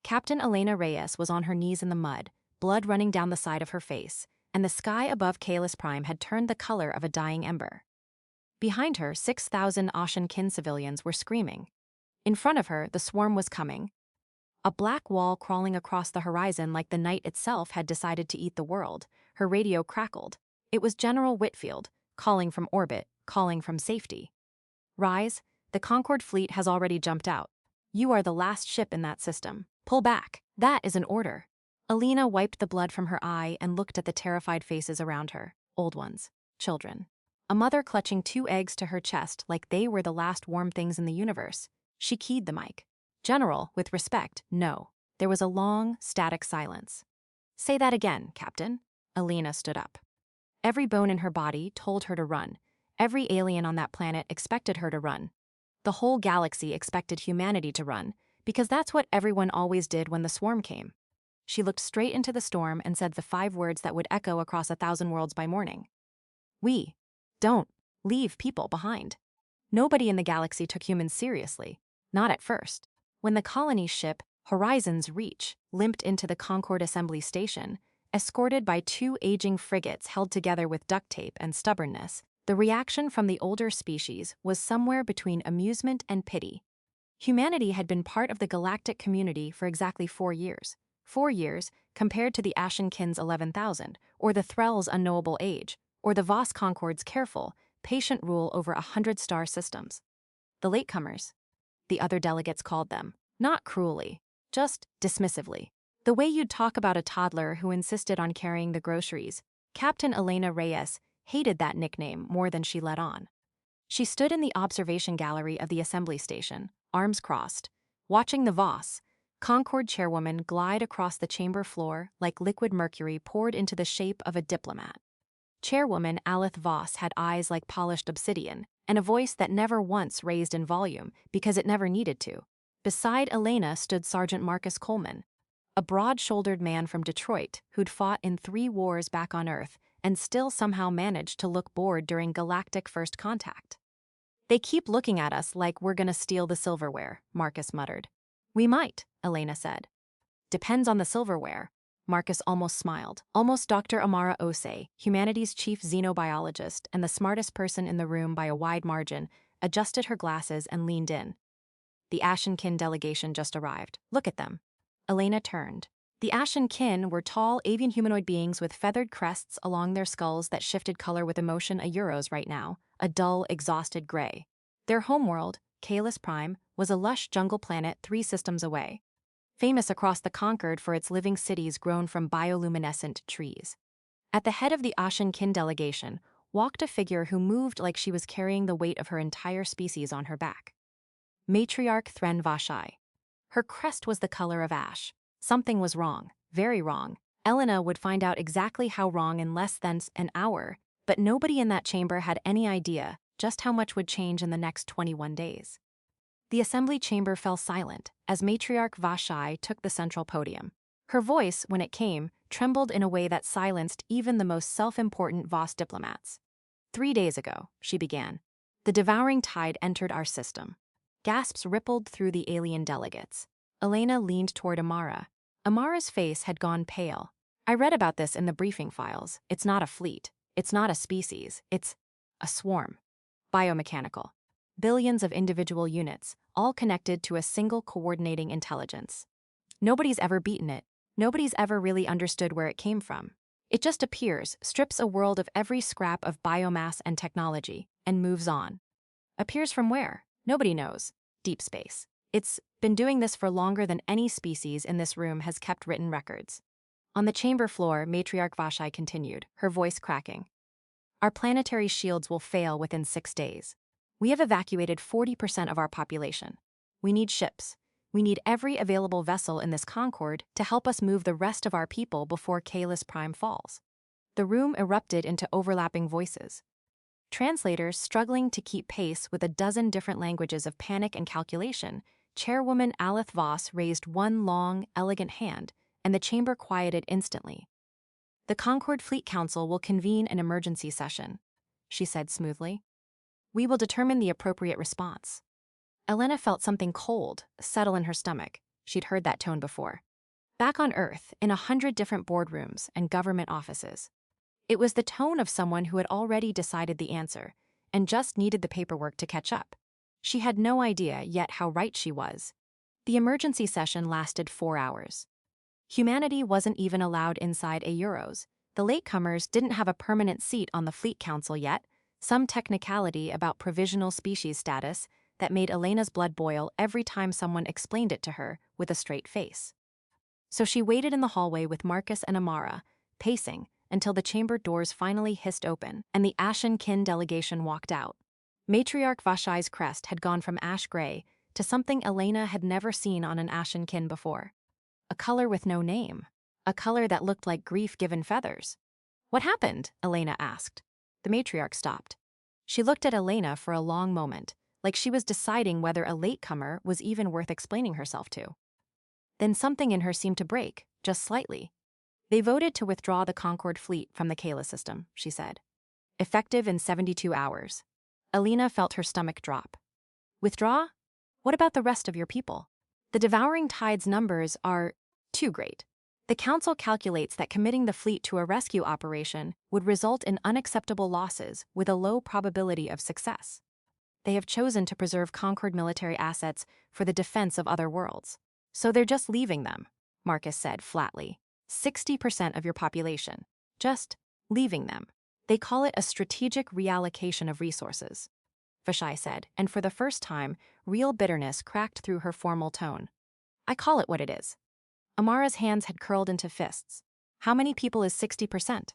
Captain Elena Reyes was on her knees in the mud, blood running down the side of her face, and the sky above Kalis Prime had turned the color of a dying ember. Behind her, 6,000 Ashen Kin civilians were screaming. In front of her, the swarm was coming. A black wall crawling across the horizon like the night itself had decided to eat the world. Her radio crackled. It was General Whitfield, calling from orbit, calling from safety. Rise, the Concorde fleet has already jumped out. You are the last ship in that system. Pull back. That is an order. Alina wiped the blood from her eye and looked at the terrified faces around her. Old ones. Children. A mother clutching 2 eggs to her chest like they were the last warm things in the universe. She keyed the mic. General, with respect, no. There was a long, static silence. Say that again, Captain. Alina stood up. Every bone in her body told her to run. Every alien on that planet expected her to run. The whole galaxy expected humanity to run, because that's what everyone always did when the swarm came. She looked straight into the storm and said the 5 words that would echo across 1,000 worlds by morning. We don't leave people behind. Nobody in the galaxy took humans seriously, not at first. When the colony ship, Horizon's Reach, limped into the Concorde Assembly Station, escorted by 2 aging frigates held together with duct tape and stubbornness, the reaction from the older species was somewhere between amusement and pity. Humanity had been part of the galactic community for exactly 4 years. 4 years compared to the Ashen Kin's 11,000, or the Threll's unknowable age, or the Voss Concorde's careful, patient rule over 100 star systems. The latecomers, the other delegates called them, not cruelly, just dismissively. The way you'd talk about a toddler who insisted on carrying the groceries. Captain Elena Reyes hated that nickname more than she let on. She stood in the observation gallery of the assembly station, arms crossed, watching the Voss Concorde chairwoman glide across the chamber floor like liquid mercury poured into the shape of a diplomat. Chairwoman Alith Voss had eyes like polished obsidian, and a voice that never once raised in volume because it never needed to. Beside Elena stood Sergeant Marcus Coleman, a broad-shouldered man from Detroit who'd fought in 3 wars back on Earth and still somehow managed to look bored during galactic first contact. They keep looking at us like we're gonna steal the silverware, Marcus muttered. We might, Elena said. Depends on the silverware. Marcus almost smiled. Almost Dr. Amara Osei, humanity's chief xenobiologist and the smartest person in the room by a wide margin, adjusted her glasses and leaned in. The Ashen Kin delegation just arrived. Look at them. Elena turned. The Ashen Kin were tall avian humanoid beings with feathered crests along their skulls that shifted color with emotion a Euros right now, a dull, exhausted gray. Their homeworld, Kalis Prime, was a lush jungle planet 3 systems away, famous across the Concorde for its living cities grown from bioluminescent trees. At the head of the Ashen Kin delegation walked a figure who moved like she was carrying the weight of her entire species on her back. Matriarch Thren Vashai. Her crest was the color of ash. Something was wrong, very wrong. Elena would find out exactly how wrong in less than an hour, but nobody in that chamber had any idea just how much would change in the next 21 days. The assembly chamber fell silent as Matriarch Vashai took the central podium. Her voice, when it came, trembled in a way that silenced even the most self-important Voss diplomats. 3 days ago, she began, the devouring tide entered our system. Gasps rippled through the alien delegates. Elena leaned toward Amara. Amara's face had gone pale. I read about this in the briefing files. It's not a fleet. It's not a species. It's a swarm. Biomechanical. Billions of individual units, all connected to a single coordinating intelligence. Nobody's ever beaten it. Nobody's ever really understood where it came from. It just appears, strips a world of every scrap of biomass and technology, and moves on. Appears from where? Nobody knows. Deep space. It's been doing this for longer than any species in this room has kept written records. On the chamber floor, Matriarch Vashai continued, her voice cracking. Our planetary shields will fail within 6 days. We have evacuated 40% of our population. We need ships. We need every available vessel in this Concorde to help us move the rest of our people before Kalis Prime falls. The room erupted into overlapping voices. Translators struggling to keep pace with a dozen different languages of panic and calculation, Chairwoman Alith Voss raised one long, elegant hand, and the chamber quieted instantly. The Concorde Fleet Council will convene an emergency session, she said smoothly. We will determine the appropriate response. Elena felt something cold settle in her stomach. She'd heard that tone before. Back on Earth, in 100 different boardrooms and government offices. It was the tone of someone who had already decided the answer and just needed the paperwork to catch up. She had no idea yet how right she was. The emergency session lasted 4 hours. Humanity wasn't even allowed inside Euros. The latecomers didn't have a permanent seat on the Fleet Council yet, some technicality about provisional species status that made Elena's blood boil every time someone explained it to her with a straight face. So she waited in the hallway with Marcus and Amara, pacing, until the chamber doors finally hissed open and the Ashen Kin delegation walked out. Matriarch Vashai's crest had gone from ash gray to something Elena had never seen on an Ashen Kin before. A color with no name. A color that looked like grief-given feathers. "What happened?" Elena asked. The matriarch stopped. She looked at Elena for a long moment, like she was deciding whether a latecomer was even worth explaining herself to. Then something in her seemed to break, just slightly. "They voted to withdraw the Concorde fleet from the Kayla system," she said. "Effective in 72 hours. Elena felt her stomach drop. "Withdraw? What about the rest of your people? The Devouring Tide's numbers are too great. The Council calculates that committing the fleet to a rescue operation would result in unacceptable losses with a low probability of success. They have chosen to preserve Concorde military assets for the defense of other worlds. So they're just leaving them," Marcus said flatly. 60% of your population. Just leaving them. They call it a strategic reallocation of resources, Vashai said, and for the first time, real bitterness cracked through her formal tone. "I call it what it is." Amara's hands had curled into fists. "How many people is 60%?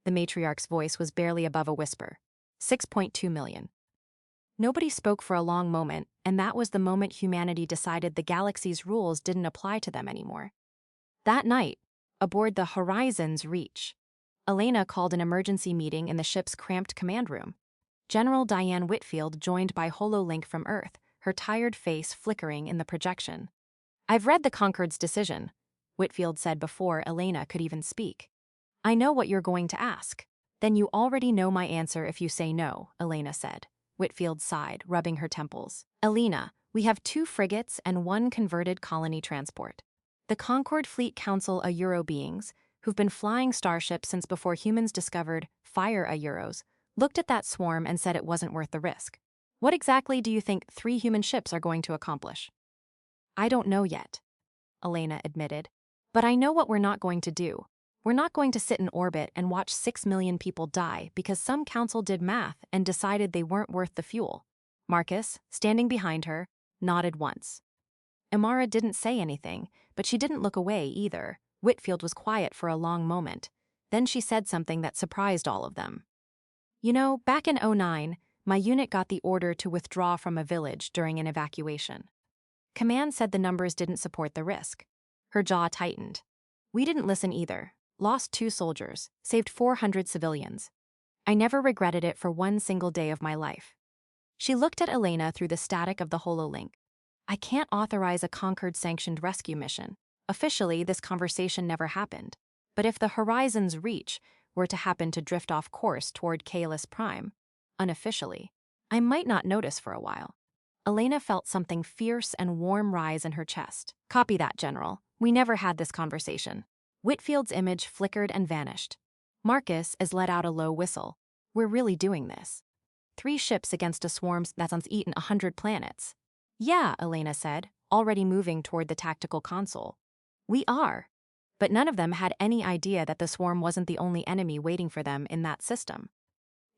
The matriarch's voice was barely above a whisper. 6.2 million. Nobody spoke for a long moment, and that was the moment humanity decided the galaxy's rules didn't apply to them anymore. That night, aboard the Horizon's Reach, Elena called an emergency meeting in the ship's cramped command room. General Diane Whitfield joined by HoloLink from Earth, her tired face flickering in the projection. "I've read the Concorde's decision," Whitfield said before Elena could even speak. "I know what you're going to ask." "Then you already know my answer if you say no," Elena said. Whitfield sighed, rubbing her temples. "Elena, we have 2 frigates and 1 converted colony transport. The Concorde Fleet Council Euro beings, who've been flying starships since before humans discovered fire Euros, looked at that swarm and said it wasn't worth the risk. What exactly do you think 3 human ships are going to accomplish?" "I don't know yet," Elena admitted. "But I know what we're not going to do. We're not going to sit in orbit and watch 6 million people die because some council did math and decided they weren't worth the fuel." Marcus, standing behind her, nodded once. Amara didn't say anything, but she didn't look away either. Whitfield was quiet for a long moment. Then she said something that surprised all of them. "You know, back in 2009, my unit got the order to withdraw from a village during an evacuation. Command said the numbers didn't support the risk." Her jaw tightened. "We didn't listen either. Lost 2 soldiers, saved 400 civilians. I never regretted it for one single day of my life." She looked at Elena through the static of the HoloLink. "I can't authorize a Concorde-sanctioned rescue mission. Officially, this conversation never happened. But if the Horizon's Reach were to happen to drift off course toward Kalis Prime, unofficially, I might not notice for a while." Elena felt something fierce and warm rise in her chest. "Copy that, General. We never had this conversation." Whitfield's image flickered and vanished. Marcus let out a low whistle. "We're really doing this. 3 ships against a swarm that's eaten 100 planets." "Yeah," Elena said, already moving toward the tactical console. "We are." But none of them had any idea that the swarm wasn't the only enemy waiting for them in that system.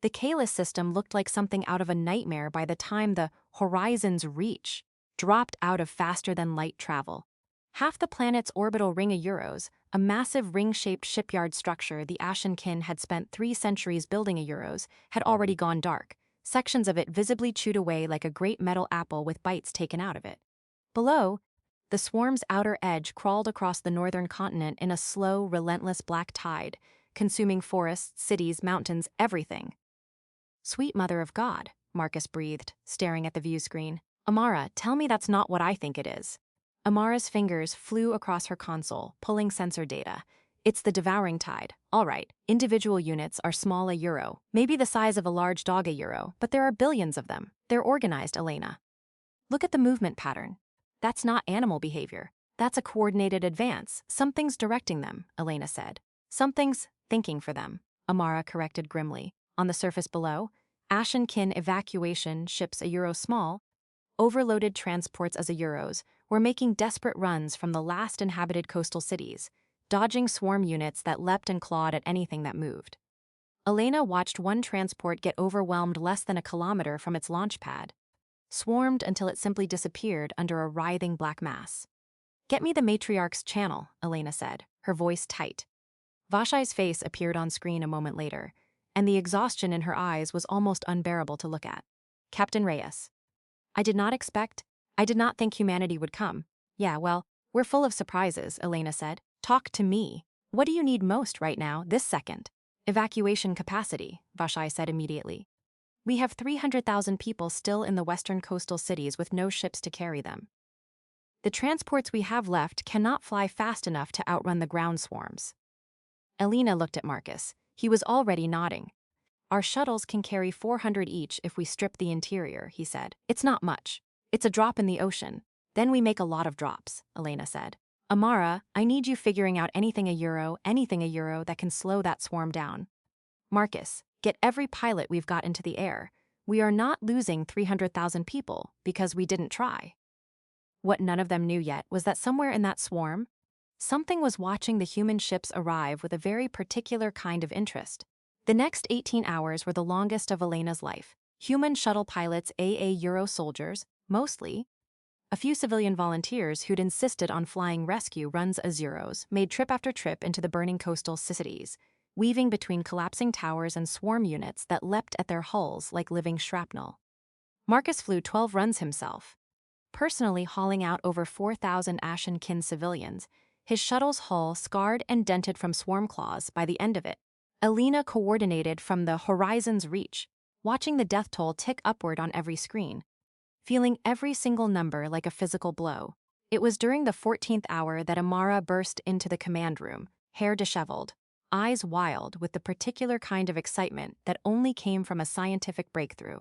The Kalis system looked like something out of a nightmare by the time the Horizon's Reach dropped out of faster-than-light travel. Half the planet's orbital ring of Euros, a massive ring-shaped shipyard structure the Ashen Kin had spent 3 centuries building of Euros, had already gone dark, sections of it visibly chewed away like a great metal apple with bites taken out of it. Below, the swarm's outer edge crawled across the northern continent in a slow, relentless black tide, consuming forests, cities, mountains, everything. "Sweet Mother of God," Marcus breathed, staring at the view screen. "Amara, tell me that's not what I think it is." Amara's fingers flew across her console, pulling sensor data. "It's the Devouring Tide. All right, individual units are small a Euro, maybe the size of a large dog a Euro, but there are billions of them. They're organized, Elena. Look at the movement pattern. That's not animal behavior. That's a coordinated advance. Something's directing them, Elena said. Something's thinking for them, Amara corrected grimly. On the surface below, Ashenkin evacuation ships a euro small, overloaded transports as a euros, were making desperate runs from the last inhabited coastal cities, dodging swarm units that leapt and clawed at anything that moved. Elena watched one transport get overwhelmed less than a kilometer from its launch pad, swarmed until it simply disappeared under a writhing black mass. Get me the matriarch's channel, Elena said, her voice tight. Vashai's face appeared on screen a moment later, and the exhaustion in her eyes was almost unbearable to look at. Captain Reyes. I did not think humanity would come. Yeah, well, we're full of surprises, Elena said. Talk to me. What do you need most right now, this second? Evacuation capacity, Vashai said immediately. We have 300,000 people still in the western coastal cities with no ships to carry them. The transports we have left cannot fly fast enough to outrun the ground swarms. Elena looked at Marcus. He was already nodding. Our shuttles can carry 400 each if we strip the interior, he said. It's not much. It's a drop in the ocean. Then we make a lot of drops, Elena said. Amara, I need you figuring out anything a euro that can slow that swarm down. Marcus, get every pilot we've got into the air. We are not losing 300,000 people because we didn't try. What none of them knew yet was that somewhere in that swarm, something was watching the human ships arrive with a very particular kind of interest. The next 18 hours were the longest of Elena's life. Human shuttle pilots, Euro soldiers, mostly, a few civilian volunteers who'd insisted on flying rescue runs as Zeros, made trip after trip into the burning coastal cities, weaving between collapsing towers and swarm units that leapt at their hulls like living shrapnel. Marcus flew 12 runs himself, personally hauling out over 4,000 Ashenkin civilians, his shuttle's hull scarred and dented from swarm claws by the end of it. Elena coordinated from the horizon's reach, watching the death toll tick upward on every screen, feeling every single number like a physical blow. It was during the 14th hour that Amara burst into the command room, hair disheveled, eyes wild with the particular kind of excitement that only came from a scientific breakthrough.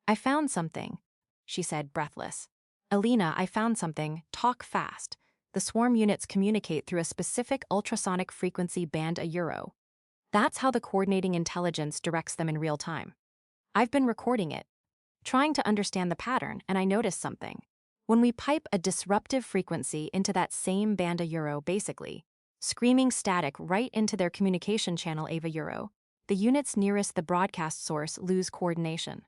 I found something, she said, breathless. Elena, I found something. Talk fast. The swarm units communicate through a specific ultrasonic frequency band a euro. That's how the coordinating intelligence directs them in real time. I've been recording it, trying to understand the pattern, and I noticed something. When we pipe a disruptive frequency into that same band a euro, basically, screaming static right into their communication channel Ava euro, the units nearest the broadcast source lose coordination.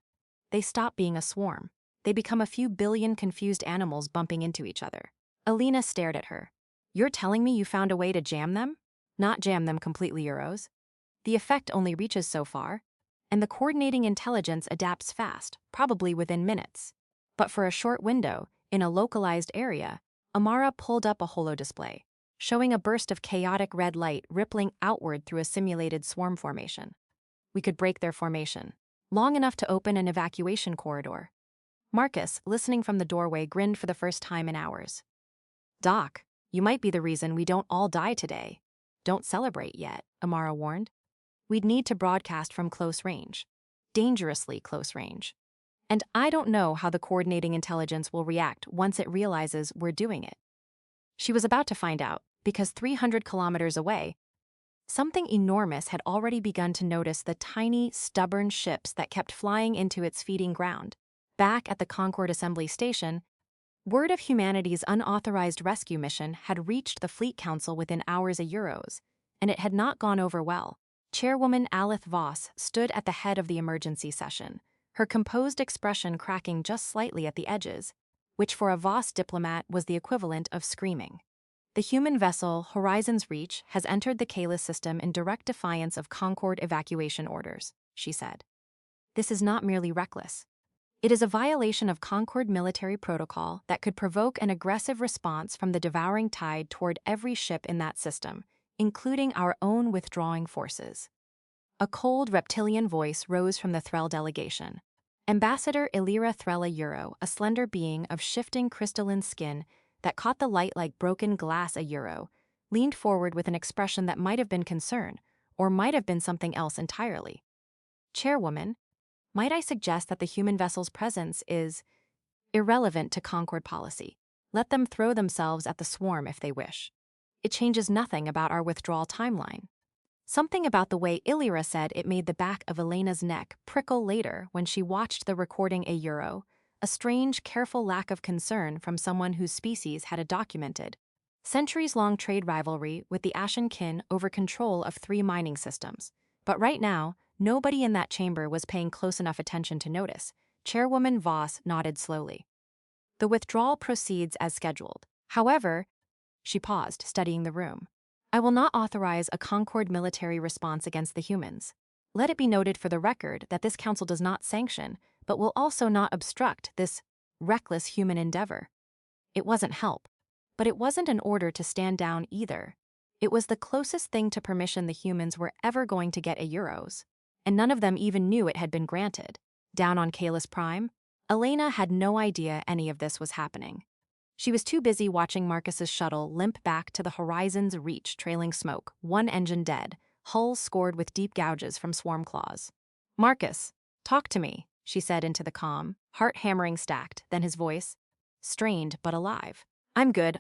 They stop being a swarm. They become a few billion confused animals bumping into each other. Elena stared at her. You're telling me you found a way to jam them? Not jam them completely, euros. The effect only reaches so far, and the coordinating intelligence adapts fast, probably within minutes. But for a short window, in a localized area, Amara pulled up a holodisplay, showing a burst of chaotic red light rippling outward through a simulated swarm formation. We could break their formation, long enough to open an evacuation corridor. Marcus, listening from the doorway, grinned for the first time in hours. Doc, you might be the reason we don't all die today. Don't celebrate yet, Amara warned. We'd need to broadcast from close range. Dangerously close range. And I don't know how the coordinating intelligence will react once it realizes we're doing it. She was about to find out, because 300 kilometers away, something enormous had already begun to notice the tiny, stubborn ships that kept flying into its feeding ground. Back at the Concord Assembly Station, word of humanity's unauthorized rescue mission had reached the Fleet Council within hours of euros, and it had not gone over well. Chairwoman Alith Voss stood at the head of the emergency session, her composed expression cracking just slightly at the edges, which for a Voss diplomat was the equivalent of screaming. The human vessel Horizon's Reach has entered the Kalis system in direct defiance of Concord evacuation orders, she said. This is not merely reckless. It is a violation of Concord military protocol that could provoke an aggressive response from the devouring tide toward every ship in that system, including our own withdrawing forces. A cold reptilian voice rose from the Threll delegation. Ambassador Illyra Thrella Euro, a slender being of shifting crystalline skin that caught the light like broken glass a euro, leaned forward with an expression that might have been concern, or might have been something else entirely. Chairwoman, might I suggest that the human vessel's presence is irrelevant to Concord policy? Let them throw themselves at the swarm if they wish. It changes nothing about our withdrawal timeline. Something about the way Illyra said it made the back of Elena's neck prickle later when she watched the recording a strange, careful lack of concern from someone whose species had a documented, centuries-long trade rivalry with the Ashen kin over control of 3 mining systems. But right now, nobody in that chamber was paying close enough attention to notice. Chairwoman Voss nodded slowly. The withdrawal proceeds as scheduled. However, she paused, studying the room. I will not authorize a Concord military response against the humans. Let it be noted for the record that this council does not sanction, but will also not obstruct this reckless human endeavor. It wasn't help, but it wasn't an order to stand down either. It was the closest thing to permission the humans were ever going to get Euros, and none of them even knew it had been granted. Down on Kalis Prime, Elena had no idea any of this was happening. She was too busy watching Marcus's shuttle limp back to the horizon's reach, trailing smoke, 1 engine dead, hull scored with deep gouges from swarm claws. Marcus, talk to me, she said into the comm, heart hammering stacked, then his voice, strained but alive. I'm good.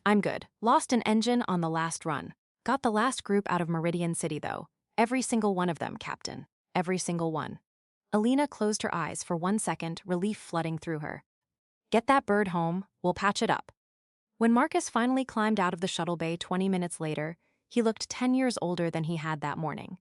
Lost an engine on the last run. Got the last group out of Meridian City, though. Every single one of them, Captain. Every single one. Elena closed her eyes for 1 second, relief flooding through her. Get that bird home, we'll patch it up. When Marcus finally climbed out of the shuttle bay 20 minutes later, he looked 10 years older than he had that morning.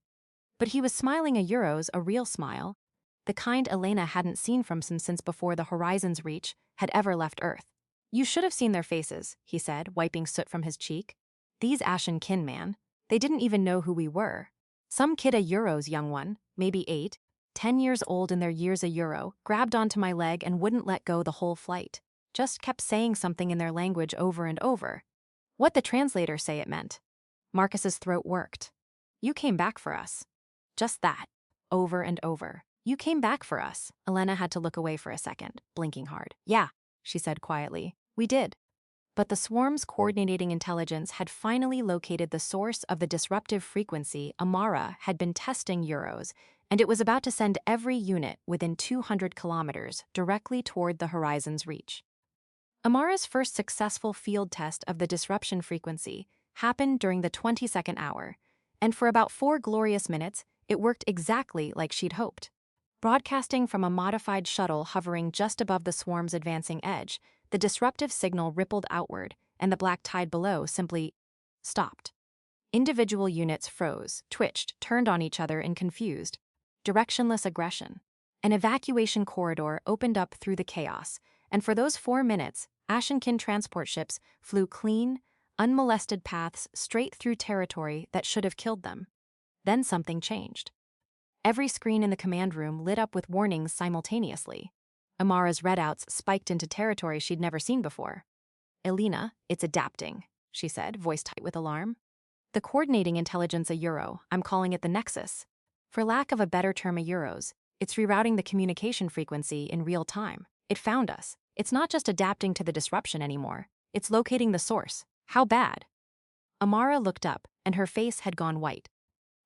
But he was smiling a real smile, the kind Elena hadn't seen from him since before the horizon's reach had ever left Earth. You should have seen their faces, he said, wiping soot from his cheek. These Ashen kin, man. They didn't even know who we were. Some kid Euros, young one, maybe 8, 10 years old in their years Euro, grabbed onto my leg and wouldn't let go the whole flight. Just kept saying something in their language over and over. What the translator say it meant. Marcus's throat worked. You came back for us. Just that. Over and over. You came back for us. Elena had to look away for a second, blinking hard. Yeah, she said quietly. We did. But the swarm's coordinating intelligence had finally located the source of the disruptive frequency Amara had been testing Euros, and it was about to send every unit within 200 kilometers directly toward the horizon's reach. Amara's first successful field test of the disruption frequency happened during the 22nd hour, and for about 4 glorious minutes, it worked exactly like she'd hoped. Broadcasting from a modified shuttle hovering just above the swarm's advancing edge, the disruptive signal rippled outward, and the black tide below simply stopped. Individual units froze, twitched, turned on each other in confused, directionless aggression. An evacuation corridor opened up through the chaos, and for those 4 minutes, Ashenkin transport ships flew clean, unmolested paths straight through territory that should have killed them. Then something changed. Every screen in the command room lit up with warnings simultaneously. Amara's readouts spiked into territory she'd never seen before. Elena, it's adapting, she said, voice tight with alarm. The coordinating intelligence Euro, I'm calling it the Nexus. For lack of a better term Euros, it's rerouting the communication frequency in real time. It found us. It's not just adapting to the disruption anymore. It's locating the source. How bad? Amara looked up, and her face had gone white.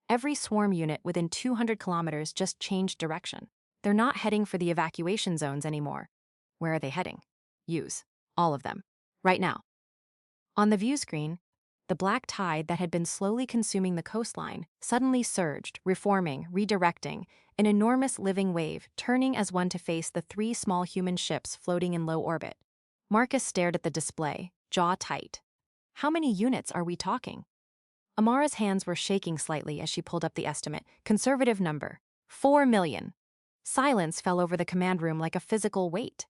Every swarm unit within 200 kilometers just changed direction. They're not heading for the evacuation zones anymore. Where are they heading? Use. All of them. Right now. On the view screen, the black tide that had been slowly consuming the coastline suddenly surged, reforming, redirecting, an enormous living wave, turning as one to face the 3 small human ships floating in low orbit. Marcus stared at the display, jaw tight. How many units are we talking? Amara's hands were shaking slightly as she pulled up the estimate. Conservative number. 4 million. Silence fell over the command room like a physical weight.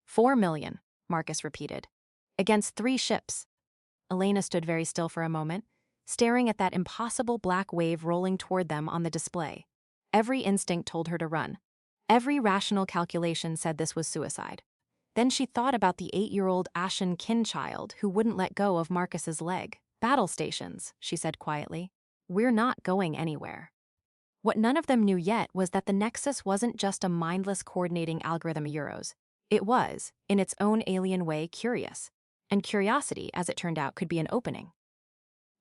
4 million, Marcus repeated. Against 3 ships. Elena stood very still for a moment, staring at that impossible black wave rolling toward them on the display. Every instinct told her to run. Every rational calculation said this was suicide. Then she thought about the 8-year-old Ashen kin child who wouldn't let go of Marcus's leg. Battle stations, she said quietly. We're not going anywhere. What none of them knew yet was that the Nexus wasn't just a mindless coordinating algorithm Euros. It was, in its own alien way, curious. And curiosity, as it turned out, could be an opening.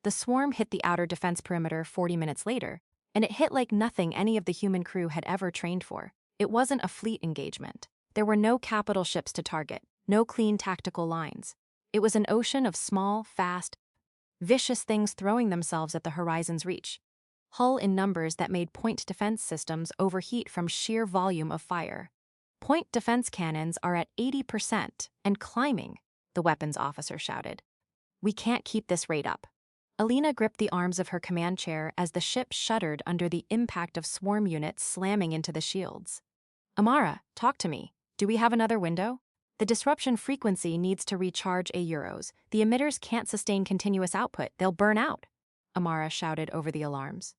The swarm hit the outer defense perimeter 40 minutes later, and it hit like nothing any of the human crew had ever trained for. It wasn't a fleet engagement. There were no capital ships to target, no clean tactical lines. It was an ocean of small, fast, vicious things throwing themselves at the horizon's reach. Hull in numbers that made point defense systems overheat from sheer volume of fire. Point defense cannons are at 80% and climbing, the weapons officer shouted. We can't keep this rate up. Alina gripped the arms of her command chair as the ship shuddered under the impact of swarm units slamming into the shields. Amara, talk to me. Do we have another window? The disruption frequency needs to recharge euros. The emitters can't sustain continuous output. They'll burn out, Amara shouted over the alarms.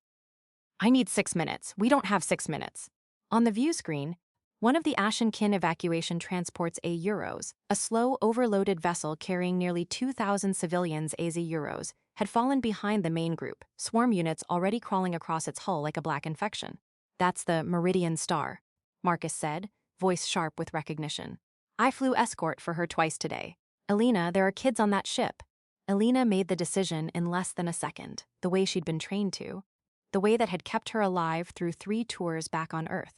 I need 6 minutes. We don't have 6 minutes. On the view screen, one of the Ashenkin evacuation transports euros, a slow, overloaded vessel carrying nearly 2,000 civilians euros, had fallen behind the main group, swarm units already crawling across its hull like a black infection. That's the Meridian Star, Marcus said, voice sharp with recognition. I flew escort for her twice today. Alina, there are kids on that ship. Alina made the decision in less than a second, the way she'd been trained to, the way that had kept her alive through 3 tours back on Earth.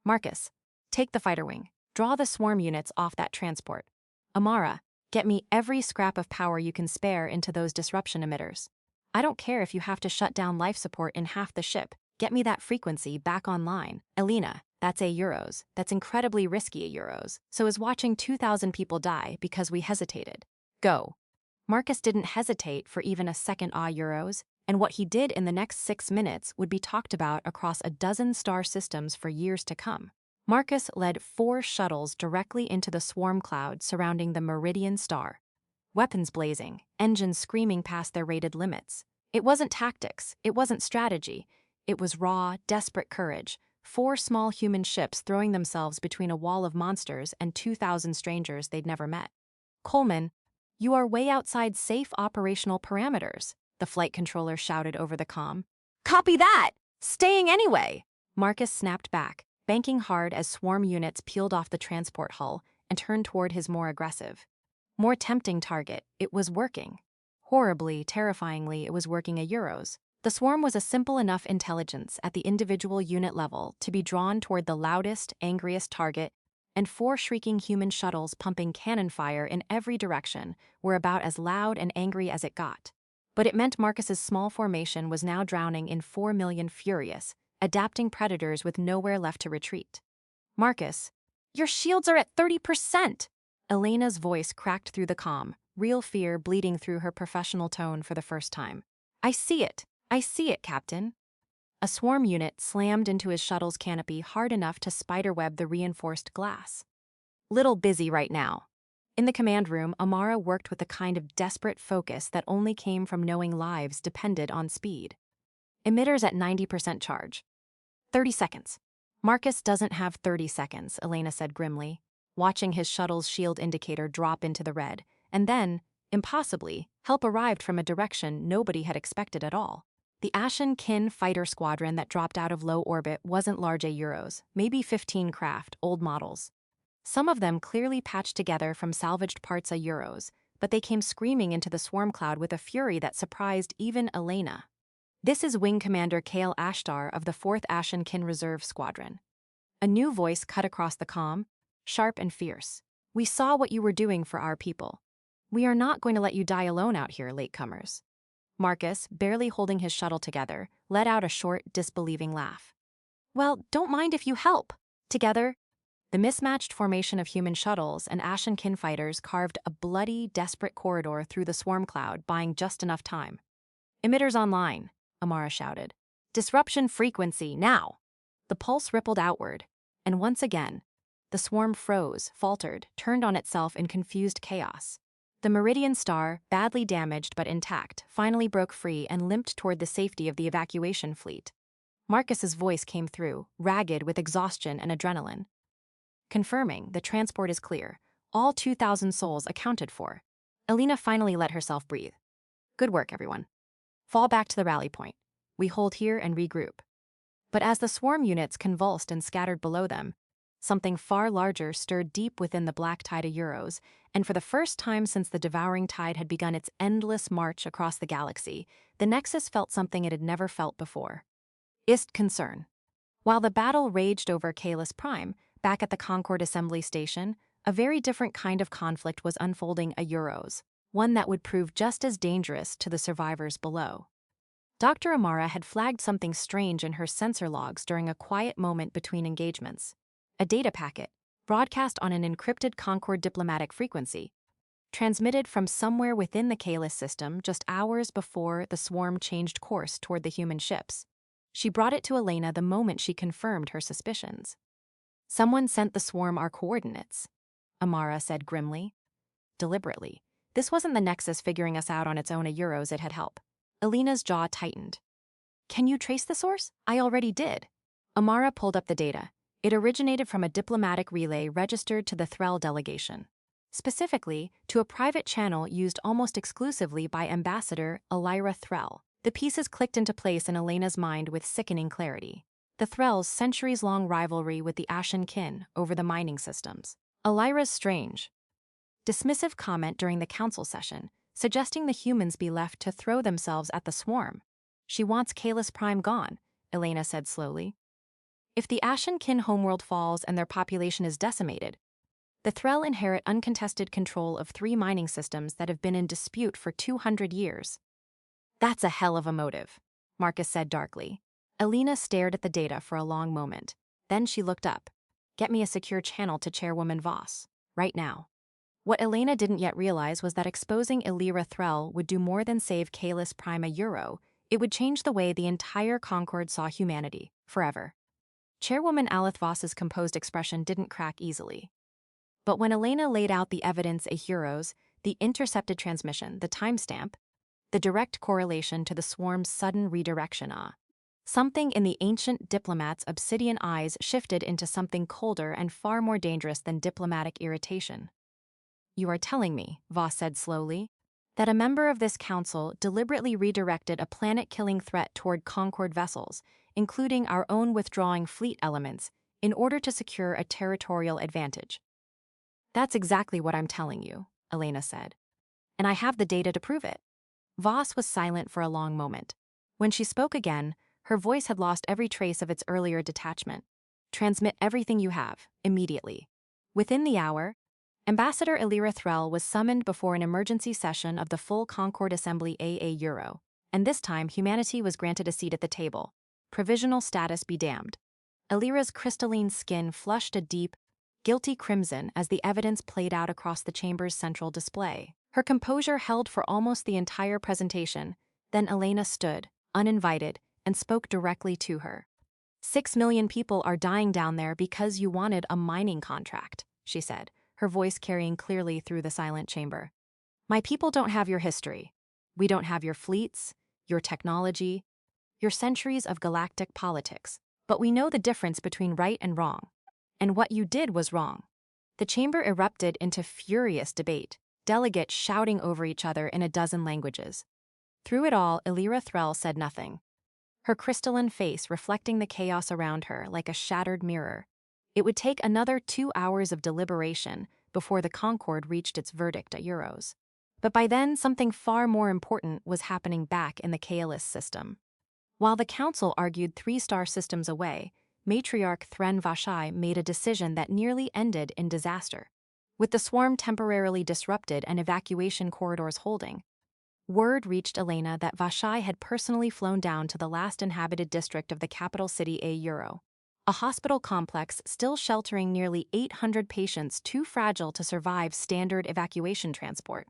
Marcus, take the fighter wing. Draw the swarm units off that transport. Amara, get me every scrap of power you can spare into those disruption emitters. I don't care if you have to shut down life support in half the ship. Get me that frequency back online. Alina, that's euros. That's incredibly risky euros. So is watching 2,000 people die because we hesitated. Go. Marcus didn't hesitate for even a second euros, and what he did in the next 6 minutes would be talked about across a dozen star systems for years to come. Marcus led 4 shuttles directly into the swarm cloud surrounding the Meridian Star. Weapons blazing, engines screaming past their rated limits. It wasn't tactics, it wasn't strategy. It was raw, desperate courage. 4 small human ships throwing themselves between a wall of monsters and 2,000 strangers they'd never met. Coleman, you are way outside safe operational parameters, the flight controller shouted over the comm. Copy that! Staying anyway! Marcus snapped back, banking hard as swarm units peeled off the transport hull and turned toward his more aggressive, more tempting target. It was working. Horribly, terrifyingly, it was working euros. The swarm was a simple enough intelligence at the individual unit level to be drawn toward the loudest, angriest target, and 4 shrieking human shuttles pumping cannon fire in every direction were about as loud and angry as it got. But it meant Marcus's small formation was now drowning in 4 million furious, adapting predators with nowhere left to retreat. Marcus, your shields are at 30%! Elena's voice cracked through the comm, real fear bleeding through her professional tone for the first time. I see it, Captain. A swarm unit slammed into his shuttle's canopy hard enough to spiderweb the reinforced glass. Little busy right now. In the command room, Amara worked with the kind of desperate focus that only came from knowing lives depended on speed. Emitters at 90% charge. 30 seconds. Marcus doesn't have 30 seconds, Elena said grimly, watching his shuttle's shield indicator drop into the red, and then, impossibly, help arrived from a direction nobody had expected at all. The Ashenkin fighter squadron that dropped out of low orbit wasn't large euros, maybe 15 craft, old models. Some of them clearly patched together from salvaged parts euros, but they came screaming into the swarm cloud with a fury that surprised even Elena. This is Wing Commander Kale Ashtar of the 4th Ashenkin Reserve Squadron. A new voice cut across the comm, sharp and fierce. We saw what you were doing for our people. We are not going to let you die alone out here, latecomers. Marcus, barely holding his shuttle together, let out a short, disbelieving laugh. Well, don't mind if you help. Together, the mismatched formation of human shuttles and Ashenkin fighters carved a bloody, desperate corridor through the swarm cloud, buying just enough time. Emitters online, Amara shouted. Disruption frequency, now! The pulse rippled outward, and once again, the swarm froze, faltered, turned on itself in confused chaos. The Meridian Star, badly damaged but intact, finally broke free and limped toward the safety of the evacuation fleet. Marcus's voice came through, ragged with exhaustion and adrenaline. Confirming, the transport is clear. All 2,000 souls accounted for. Elena finally let herself breathe. Good work, everyone. Fall back to the rally point. We hold here and regroup. But as the swarm units convulsed and scattered below them, something far larger stirred deep within the black tide euros, and for the first time since the devouring tide had begun its endless march across the galaxy, the Nexus felt something it had never felt before. Concern. While the battle raged over Kalis Prime, back at the Concord Assembly Station, a very different kind of conflict was unfolding euros. one that would prove just as dangerous to the survivors below. Dr. Amara had flagged something strange in her sensor logs during a quiet moment between engagements. A data packet, broadcast on an encrypted Concorde diplomatic frequency, transmitted from somewhere within the Kalis system just hours before the swarm changed course toward the human ships. She brought it to Elena the moment she confirmed her suspicions. "Someone sent the swarm our coordinates," Amara said grimly. Deliberately. This wasn't the Nexus figuring us out on its own. Euros it had help. Elena's jaw tightened. "Can you trace the source?" "I already did." Amara pulled up the data. It originated from a diplomatic relay registered to the Threll delegation. Specifically, to a private channel used almost exclusively by Ambassador Elira Threll. The pieces clicked into place in Elena's mind with sickening clarity. The Threll's centuries-long rivalry with the Ashen Kin over the mining systems. Elira's strange, dismissive comment during the council session, suggesting the humans be left to throw themselves at the swarm. "She wants Kalis Prime gone," Elena said slowly. "If the Ashen Kin homeworld falls and their population is decimated, the Threll inherit uncontested control of 3 mining systems that have been in dispute for 200 years. "That's a hell of a motive," Marcus said darkly. Elena stared at the data for a long moment. Then she looked up. "Get me a secure channel to Chairwoman Voss. Right now." What Elena didn't yet realize was that exposing Elira Threll would do more than save Kalis Prime a euro. It would change the way the entire Concorde saw humanity, forever. Chairwoman Alith Voss's composed expression didn't crack easily. But when Elena laid out the evidence, euros, the intercepted transmission, the timestamp, the direct correlation to the swarm's sudden redirection, something in the ancient diplomat's obsidian eyes shifted into something colder and far more dangerous than diplomatic irritation. "You are telling me," Voss said slowly, "that a member of this council deliberately redirected a planet-killing threat toward Concorde vessels, including our own withdrawing fleet elements, in order to secure a territorial advantage." "That's exactly what I'm telling you," Elena said. "And I have the data to prove it." Voss was silent for a long moment. When she spoke again, her voice had lost every trace of its earlier detachment. "Transmit everything you have, immediately." Within the hour, Ambassador Elira Threll was summoned before an emergency session of the full Concorde Assembly AA Euro, and this time humanity was granted a seat at the table. Provisional status be damned. Elira's crystalline skin flushed a deep, guilty crimson as the evidence played out across the chamber's central display. Her composure held for almost the entire presentation. Then Elena stood, uninvited, and spoke directly to her. 6 million people are dying down there because you wanted a mining contract," she said, her voice carrying clearly through the silent chamber. "My people don't have your history. We don't have your fleets, your technology, your centuries of galactic politics. But we know the difference between right and wrong. And what you did was wrong." The chamber erupted into furious debate, delegates shouting over each other in a dozen languages. Through it all, Elira Threll said nothing, her crystalline face reflecting the chaos around her like a shattered mirror. It would take another 2 hours of deliberation before the Concorde reached its verdict at euros. But by then, something far more important was happening back in the Kalis system. While the Council argued 3-star systems away, Matriarch Thren Vashai made a decision that nearly ended in disaster. With the swarm temporarily disrupted and evacuation corridors holding, word reached Elena that Vashai had personally flown down to the last inhabited district of the capital city A Euro, a hospital complex still sheltering nearly 800 patients too fragile to survive standard evacuation transport,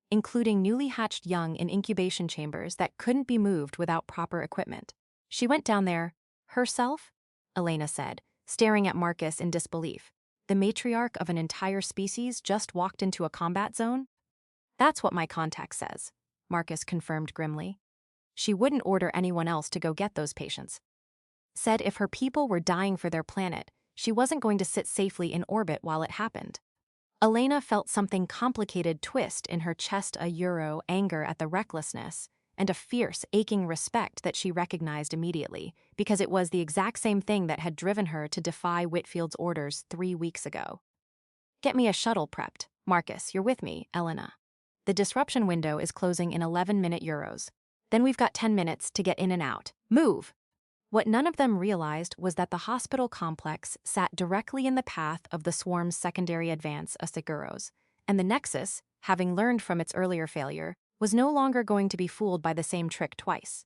including newly hatched young in incubation chambers that couldn't be moved without proper equipment. "She went down there, herself?" Elena said, staring at Marcus in disbelief. "The matriarch of an entire species just walked into a combat zone?" "That's what my contact says," Marcus confirmed grimly. "She wouldn't order anyone else to go get those patients. Said if her people were dying for their planet, she wasn't going to sit safely in orbit while it happened." Elena felt something complicated twist in her chest, a euro anger at the recklessness, and a fierce, aching respect that she recognized immediately, because it was the exact same thing that had driven her to defy Whitfield's orders 3 weeks ago. "Get me a shuttle prepped. Marcus, you're with me, Elena. The disruption window is closing in 11-minute euros. Then we've got 10 minutes to get in and out. Move!" What none of them realized was that the hospital complex sat directly in the path of the swarm's secondary advance, Asiguros, and the Nexus, having learned from its earlier failure, was no longer going to be fooled by the same trick twice.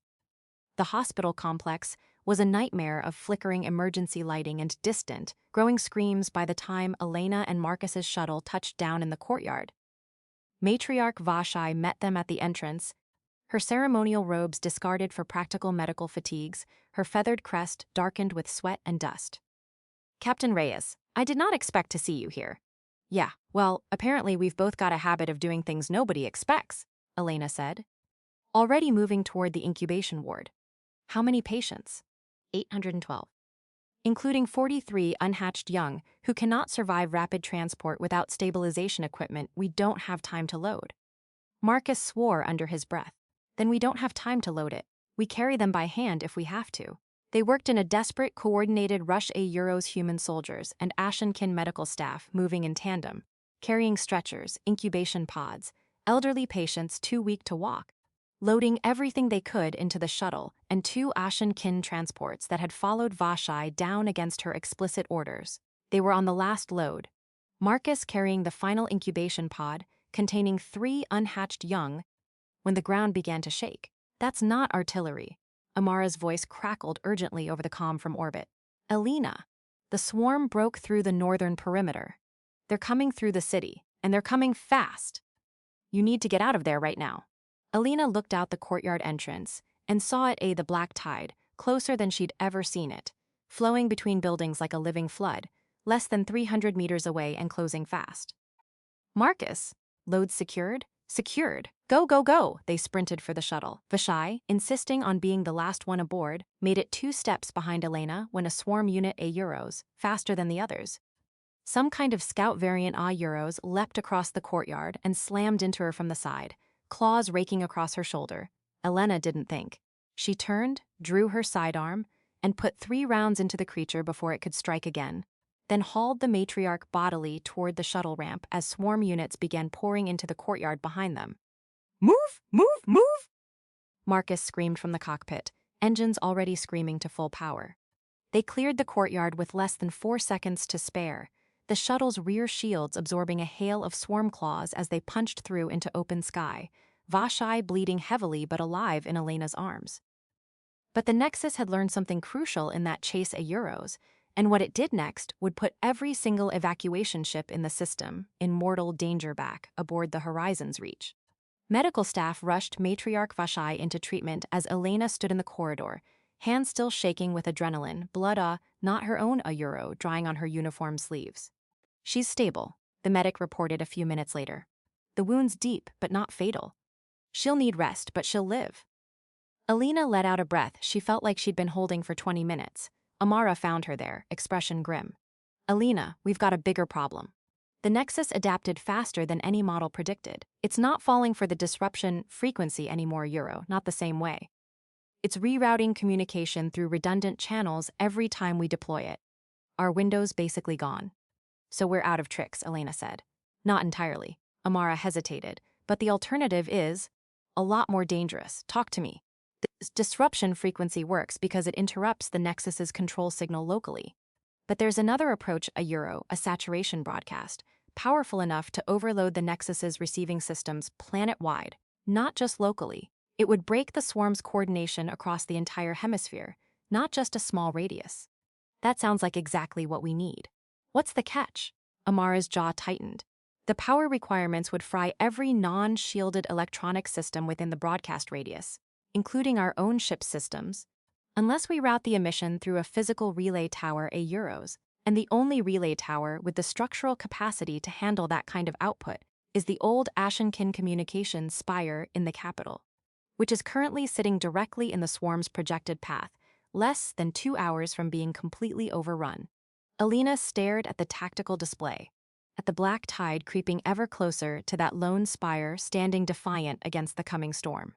The hospital complex was a nightmare of flickering emergency lighting and distant, growing screams by the time Elena and Marcus's shuttle touched down in the courtyard. Matriarch Vashai met them at the entrance, her ceremonial robes discarded for practical medical fatigues, her feathered crest darkened with sweat and dust. "Captain Reyes, I did not expect to see you here." "Yeah, well, apparently we've both got a habit of doing things nobody expects," Elena said, already moving toward the incubation ward. "How many patients?" 812. Including 43 unhatched young who cannot survive rapid transport without stabilization equipment we don't have time to load. Marcus swore under his breath. "Then we don't have time to load it. We carry them by hand if we have to." They worked in a desperate, coordinated rush Euros human soldiers and Ashenkin medical staff moving in tandem, carrying stretchers, incubation pods, elderly patients too weak to walk, loading everything they could into the shuttle and 2 Ashenkin transports that had followed Vashai down against her explicit orders. They were on the last load. Marcus carrying the final incubation pod, containing 3 unhatched young, when the ground began to shake. "That's not artillery." Amara's voice crackled urgently over the comm from orbit. "Elena, the swarm broke through the northern perimeter. They're coming through the city, and they're coming fast. You need to get out of there right now." Elena looked out the courtyard entrance and saw it the black tide, closer than she'd ever seen it, flowing between buildings like a living flood, less than 300 meters away and closing fast. "Marcus, loads secured?" "Secured. Go, go, go!" They sprinted for the shuttle. Vashai, insisting on being the last one aboard, made it 2 steps behind Elena when a swarm unit Euros, faster than the others. Some kind of scout variant Euros leapt across the courtyard and slammed into her from the side, claws raking across her shoulder. Elena didn't think. She turned, drew her sidearm, and put 3 rounds into the creature before it could strike again, then hauled the matriarch bodily toward the shuttle ramp as swarm units began pouring into the courtyard behind them. "Move! Move! Move!" Marcus screamed from the cockpit, engines already screaming to full power. They cleared the courtyard with less than 4 seconds to spare, the shuttle's rear shields absorbing a hail of swarm claws as they punched through into open sky, Vashai bleeding heavily but alive in Elena's arms. But the Nexus had learned something crucial in that chase Euros, and what it did next would put every single evacuation ship in the system in mortal danger back aboard the Horizon's reach. Medical staff rushed Matriarch Vashai into treatment as Elena stood in the corridor, hands still shaking with adrenaline, blood not her own Euro, drying on her uniform sleeves. "She's stable," the medic reported a few minutes later. "The wound's deep, but not fatal. She'll need rest, but she'll live." Elena let out a breath she felt like she'd been holding for 20 minutes. Amara found her there, expression grim. "Elena, we've got a bigger problem." The Nexus adapted faster than any model predicted. It's not falling for the disruption frequency anymore, not the same way. It's rerouting communication through redundant channels every time we deploy it. Our window's basically gone. "So we're out of tricks," Elena said. "Not entirely." Amara hesitated, "but the alternative is a lot more dangerous. Talk to me." This disruption frequency works because it interrupts the Nexus's control signal locally. But there's another approach, a saturation broadcast, powerful enough to overload the Nexus's receiving systems planet-wide, not just locally. It would break the swarm's coordination across the entire hemisphere, not just a small radius. That sounds like exactly what we need. What's the catch? Amara's jaw tightened. The power requirements would fry every non-shielded electronic system within the broadcast radius, including our own ship systems, unless we route the emission through a physical relay tower Euros, and the only relay tower with the structural capacity to handle that kind of output is the old Ashenkin Communications spire in the capital, which is currently sitting directly in the swarm's projected path, less than 2 hours from being completely overrun. Elena stared at the tactical display, at the black tide creeping ever closer to that lone spire standing defiant against the coming storm.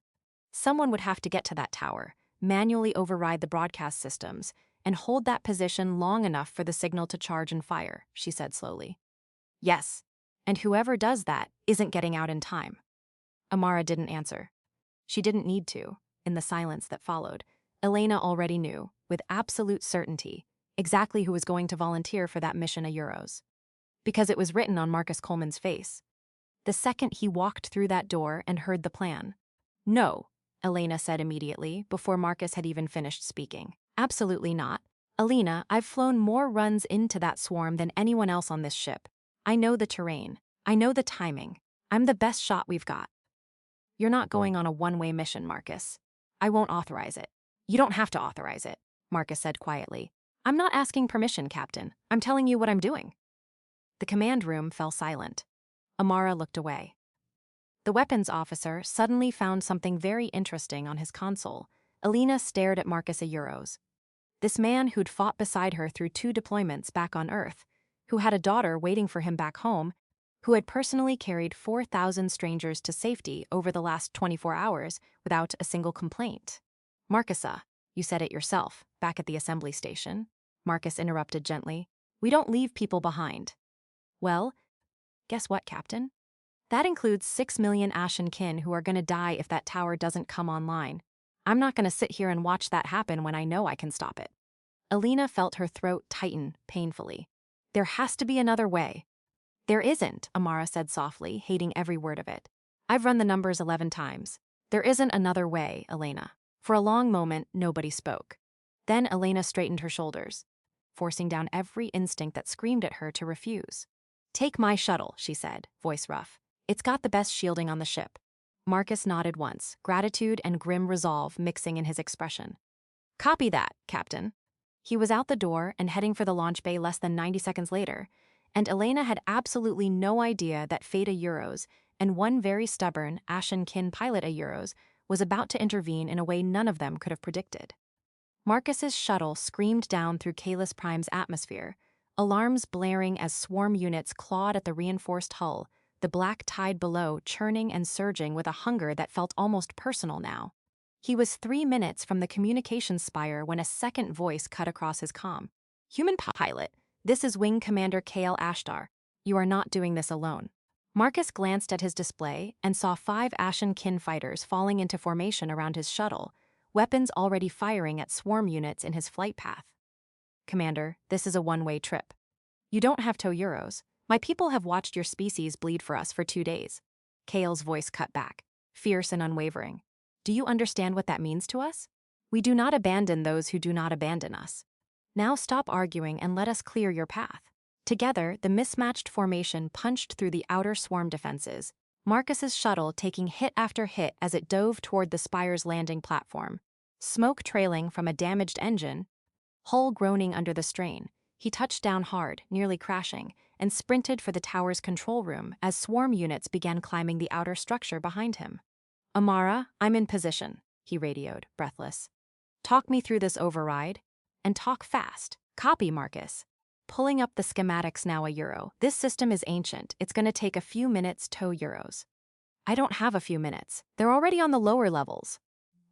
Someone would have to get to that tower, manually override the broadcast systems, and hold that position long enough for the signal to charge and fire, she said slowly. "Yes, and whoever does that isn't getting out in time." Amara didn't answer. She didn't need to. In the silence that followed, Elena already knew, with absolute certainty, exactly who was going to volunteer for that mission Euros. Because it was written on Marcus Coleman's face. the second he walked through that door and heard the plan. "No," Elena said immediately, before Marcus had even finished speaking. "Absolutely not. Elena, I've flown more runs into that swarm than anyone else on this ship. I know the terrain. I know the timing. I'm the best shot we've got." "You're not going on a one-way mission, Marcus. I won't authorize it." "You don't have to authorize it," Marcus said quietly. "I'm not asking permission, Captain. I'm telling you what I'm doing." The command room fell silent. Amara looked away. The weapons officer suddenly found something very interesting on his console. Elena stared at Marcus Euros. This man who'd fought beside her through 2 deployments back on Earth, who had a daughter waiting for him back home, who had personally carried 4,000 strangers to safety over the last 24 hours without a single complaint. "Marcusa, you said it yourself, back at the assembly station," Marcus interrupted gently. "We don't leave people behind." "Well, guess what, Captain? That includes 6 million Ashen kin who are going to die if that tower doesn't come online. I'm not going to sit here and watch that happen when I know I can stop it." Elena felt her throat tighten painfully. "There has to be another way." "There isn't," Amara said softly, hating every word of it. "I've run the numbers 11 times. There isn't another way, Elena." For a long moment, nobody spoke. Then Elena straightened her shoulders, forcing down every instinct that screamed at her to refuse. "Take my shuttle," she said, voice rough. "It's got the best shielding on the ship." Marcus nodded once, gratitude and grim resolve mixing in his expression. "Copy that, Captain." He was out the door and heading for the launch bay less than 90 seconds later, and Elena had absolutely no idea that Fate Euros and one very stubborn Ashen kin pilot Euros was about to intervene in a way none of them could have predicted. Marcus's shuttle screamed down through Kalis Prime's atmosphere, alarms blaring as swarm units clawed at the reinforced hull, the black tide below churning and surging with a hunger that felt almost personal now. He was 3 minutes from the communications spire when a second voice cut across his comm. "Human pilot, this is Wing Commander K.L. Ashtar. You are not doing this alone." Marcus glanced at his display and saw 5 Ashen kin fighters falling into formation around his shuttle, weapons already firing at swarm units in his flight path. "Commander, this is a one-way trip. You don't have Euros. My people have watched your species bleed for us for 2 days." Kale's voice cut back, fierce and unwavering. "Do you understand what that means to us? We do not abandon those who do not abandon us. Now stop arguing and let us clear your path." Together, the mismatched formation punched through the outer swarm defenses, Marcus's shuttle taking hit after hit as it dove toward the spire's landing platform. Smoke trailing from a damaged engine, hull groaning under the strain, he touched down hard, nearly crashing, and sprinted for the tower's control room as swarm units began climbing the outer structure behind him. "Amara, I'm in position," he radioed, breathless. "Talk me through this override, and talk fast." "Copy, Marcus. Pulling up the schematics now, Euro. This system is ancient. It's going to take a few minutes Euros." "I don't have a few minutes. They're already on the lower levels."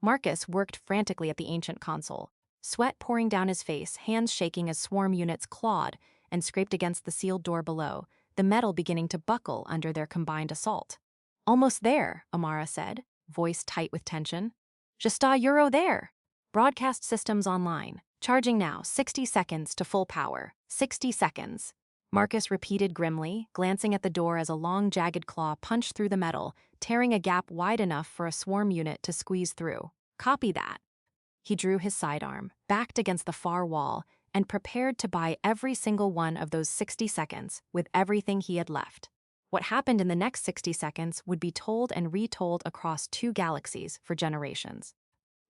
Marcus worked frantically at the ancient console, sweat pouring down his face, hands shaking as swarm units clawed and scraped against the sealed door below, the metal beginning to buckle under their combined assault. "Almost there," Amara said, voice tight with tension. "Just a Euro there. Broadcast systems online. Charging now, 60 seconds to full power. 60 seconds." Marcus repeated grimly, glancing at the door as a long, jagged claw punched through the metal, tearing a gap wide enough for a swarm unit to squeeze through. "Copy that." He drew his sidearm, backed against the far wall, and prepared to buy every single one of those 60 seconds with everything he had left. What happened in the next 60 seconds would be told and retold across 2 galaxies for generations.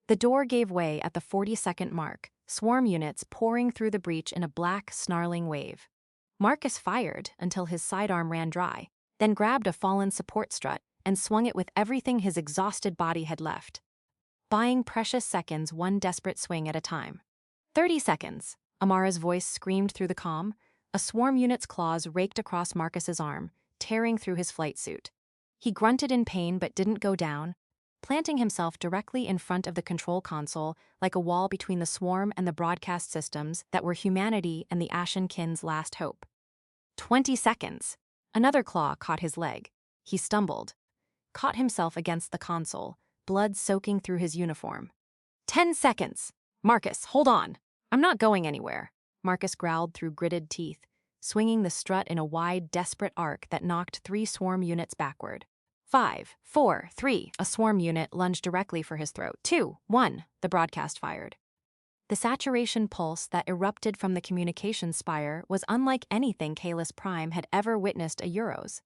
The door gave way at the 40-second mark, swarm units pouring through the breach in a black, snarling wave. Marcus fired until his sidearm ran dry, then grabbed a fallen support strut and swung it with everything his exhausted body had left, buying precious seconds one desperate swing at a time. 30 seconds, Amara's voice screamed through the comm. A swarm unit's claws raked across Marcus's arm, tearing through his flight suit. He grunted in pain but didn't go down, planting himself directly in front of the control console like a wall between the swarm and the broadcast systems that were humanity and the Ashen kin's last hope. 20 seconds. Another claw caught his leg. He stumbled, caught himself against the console, blood soaking through his uniform. 10 seconds. "Marcus, hold on. I'm not going anywhere," Marcus growled through gritted teeth, swinging the strut in a wide, desperate arc that knocked 3 swarm units backward. 5, 4, 3, a swarm unit lunged directly for his throat. 2, 1, the broadcast fired. The saturation pulse that erupted from the communications spire was unlike anything Kalis Prime had ever witnessed a Euros.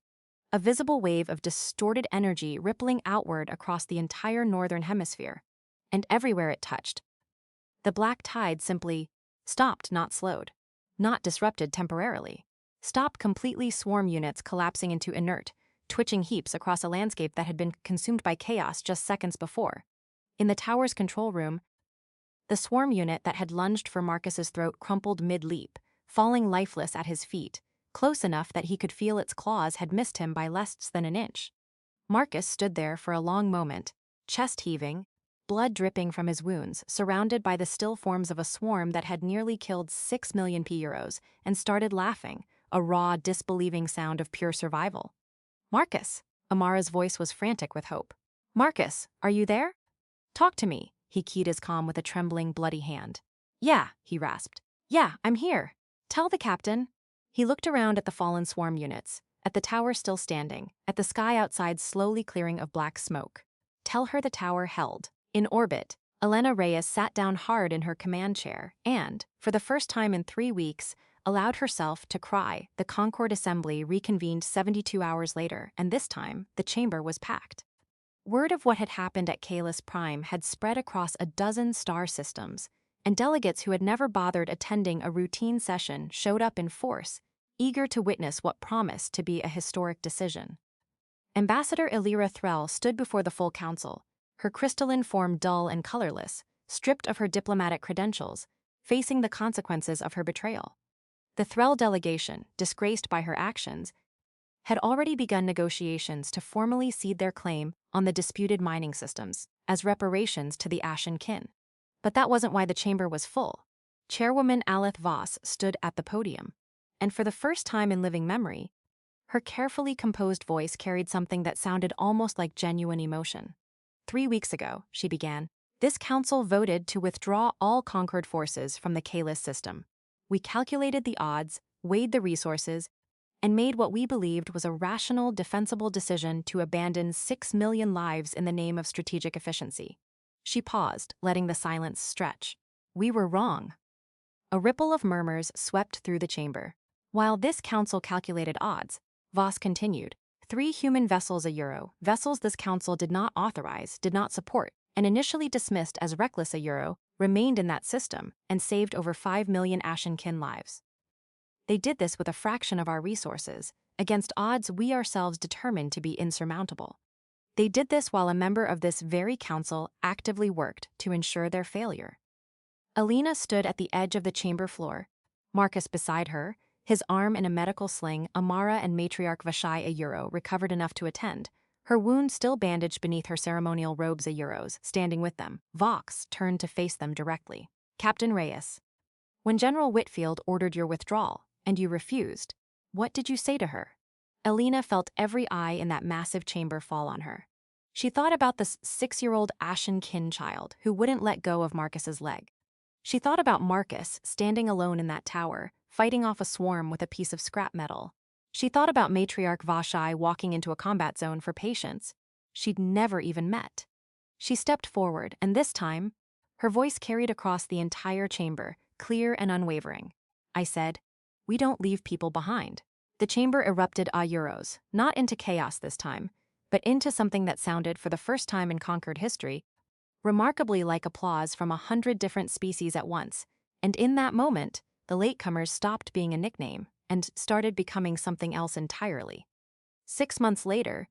A visible wave of distorted energy rippling outward across the entire northern hemisphere, and everywhere it touched, the black tide simply stopped, not slowed, not disrupted temporarily. Stopped completely, swarm units collapsing into inert, twitching heaps across a landscape that had been consumed by chaos just seconds before. In the tower's control room, the swarm unit that had lunged for Marcus's throat crumpled mid-leap, falling lifeless at his feet, close enough that he could feel its claws had missed him by less than an inch. Marcus stood there for a long moment, chest heaving, blood dripping from his wounds, surrounded by the still forms of a swarm that had nearly killed 6 million Euros, and started laughing, a raw, disbelieving sound of pure survival. "Marcus!" Amara's voice was frantic with hope. "Marcus, are you there? Talk to me." He keyed his comm with a trembling, bloody hand. "Yeah," he rasped. "Yeah, I'm here. Tell the captain." He looked around at the fallen swarm units, at the tower still standing, at the sky outside slowly clearing of black smoke. "Tell her the tower held." In orbit, Elena Reyes sat down hard in her command chair and, for the first time in 3 weeks, allowed herself to cry. The Concord Assembly reconvened 72 hours later, and this time, the chamber was packed. Word of what had happened at Kalis Prime had spread across a dozen star systems, and delegates who had never bothered attending a routine session showed up in force, eager to witness what promised to be a historic decision. Ambassador Elira Threll stood before the full council, her crystalline form dull and colorless, stripped of her diplomatic credentials, facing the consequences of her betrayal. The Threll delegation, disgraced by her actions, had already begun negotiations to formally cede their claim on the disputed mining systems as reparations to the Ashen kin. But that wasn't why the chamber was full. Chairwoman Aleth Voss stood at the podium, and for the first time in living memory, her carefully composed voice carried something that sounded almost like genuine emotion. 3 weeks ago, she began, this council voted to withdraw all Concord forces from the Kalis system. We calculated the odds, weighed the resources, and made what we believed was a rational, defensible decision to abandon 6 million lives in the name of strategic efficiency. She paused, letting the silence stretch. We were wrong. A ripple of murmurs swept through the chamber. While this council calculated odds, Voss continued, 3 human vessels a Euro, vessels this council did not authorize, did not support, and initially dismissed as reckless a Euro, remained in that system and saved over 5 million Ashenkin lives. They did this with a fraction of our resources, against odds we ourselves determined to be insurmountable. They did this while a member of this very council actively worked to ensure their failure. Alina stood at the edge of the chamber floor, Marcus beside her, his arm in a medical sling. Amara and Matriarch Vashai a Euro recovered enough to attend, her wound still bandaged beneath her ceremonial robes a Euros, standing with them. Vox turned to face them directly. Captain Reyes, when General Whitfield ordered your withdrawal, and you refused, what did you say to her? Alina felt every eye in that massive chamber fall on her. She thought about this 6-year-old Ashen kin child who wouldn't let go of Marcus's leg. She thought about Marcus standing alone in that tower, fighting off a swarm with a piece of scrap metal. She thought about Matriarch Vashai walking into a combat zone for patients she'd never even met. She stepped forward, and this time, her voice carried across the entire chamber, clear and unwavering. I said, we don't leave people behind. The chamber erupted a Euros, not into chaos this time, but into something that sounded, for the first time in Concord history, remarkably like applause from 100 different species at once, and in that moment, the latecomers stopped being a nickname and started becoming something else entirely. 6 months later,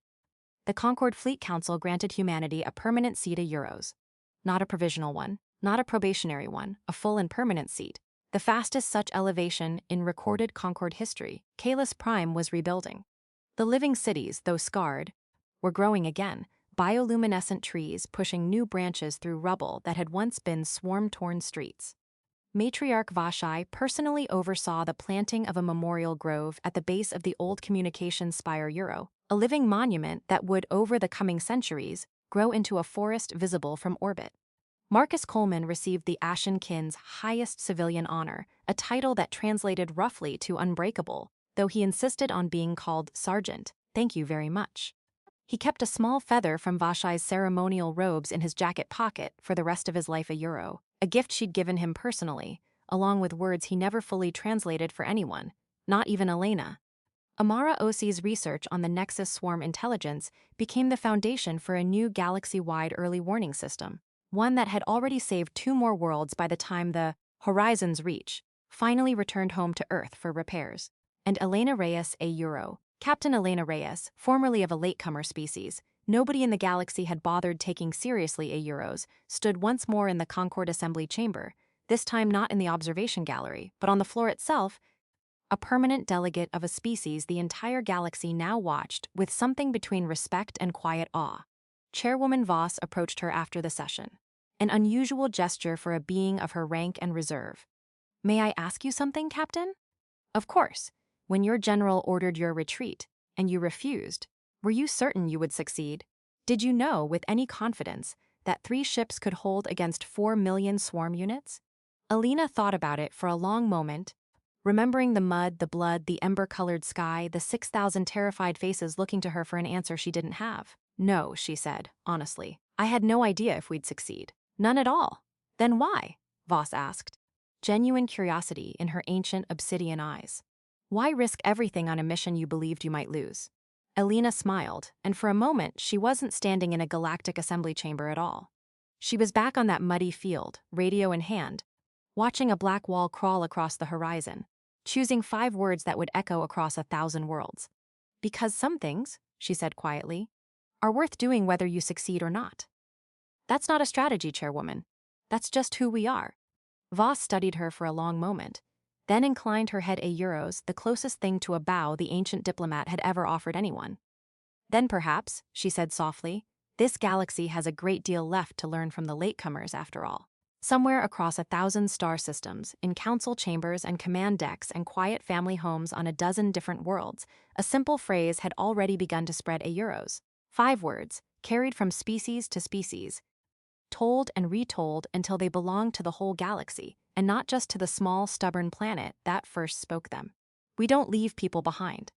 the Concord Fleet Council granted humanity a permanent seat a Euros. Not a provisional one, not a probationary one, a full and permanent seat. The fastest such elevation in recorded Concord history. Kalis Prime was rebuilding. The living cities, though scarred, were growing again, bioluminescent trees pushing new branches through rubble that had once been swarm-torn streets. Matriarch Vashai personally oversaw the planting of a memorial grove at the base of the old communications spire Euro, a living monument that would, over the coming centuries, grow into a forest visible from orbit. Marcus Coleman received the Ashen Kin's highest civilian honor, a title that translated roughly to unbreakable, though he insisted on being called Sergeant. Thank you very much. He kept a small feather from Vashai's ceremonial robes in his jacket pocket for the rest of his life, a gift she'd given him personally, along with words he never fully translated for anyone, not even Elena. Amara Osi's research on the Nexus swarm intelligence became the foundation for a new galaxy-wide early warning system, one that had already saved 2 more worlds by the time the Horizon's Reach finally returned home to Earth for repairs. And Elena Reyes, Captain Elena Reyes, formerly of a latecomer species, nobody in the galaxy had bothered taking seriously stood once more in the Concord Assembly Chamber, this time not in the observation gallery, but on the floor itself, a permanent delegate of a species the entire galaxy now watched with something between respect and quiet awe. Chairwoman Voss approached her after the session, an unusual gesture for a being of her rank and reserve. "May I ask you something, Captain?" "Of course. When your general ordered your retreat, and you refused, were you certain you would succeed? Did you know with any confidence that 3 ships could hold against 4 million swarm units?" Alina thought about it for a long moment, remembering the mud, the blood, the ember-colored sky, the 6,000 terrified faces looking to her for an answer she didn't have. "No," she said, honestly. "I had no idea if we'd succeed. None at all." "Then why?" Voss asked, genuine curiosity in her ancient obsidian eyes. "Why risk everything on a mission you believed you might lose?" Alina smiled, and for a moment she wasn't standing in a galactic assembly chamber at all. She was back on that muddy field, radio in hand, watching a black wall crawl across the horizon, choosing 5 words that would echo across 1,000 worlds. "Because some things," she said quietly, "are worth doing whether you succeed or not. That's not a strategy, Chairwoman. That's just who we are." Voss studied her for a long moment, then inclined her head the closest thing to a bow the ancient diplomat had ever offered anyone. "Then perhaps," she said softly, "this galaxy has a great deal left to learn from the latecomers after all." Somewhere across 1,000 star systems, in council chambers and command decks and quiet family homes on a dozen different worlds, a simple phrase had already begun to spread 5 words, carried from species to species, told and retold until they belonged to the whole galaxy, and not just to the small, stubborn planet that first spoke them. "We don't leave people behind."